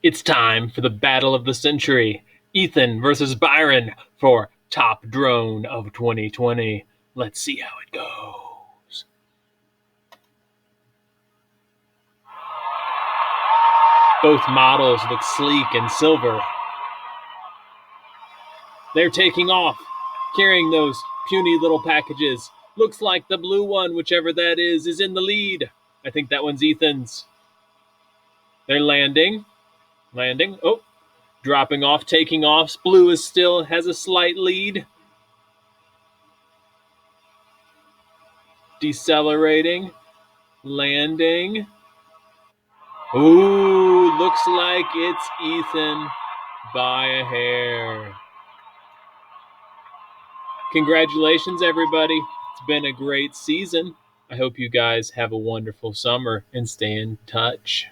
It's time for the battle of the century. Ethan versus Byron for top drone of 2020. Let's see how it goes. Both models look sleek and silver. They're taking off, carrying those puny little packages. Looks like the blue one, whichever that is in the lead. I think that one's Ethan's. They're landing. Oh, dropping off, taking off. Blue is still has a slight lead. Decelerating. Landing. Ooh, looks like it's Ethan by a hair. Congratulations, everybody. It's been a great season. I hope you guys have a wonderful summer and stay in touch.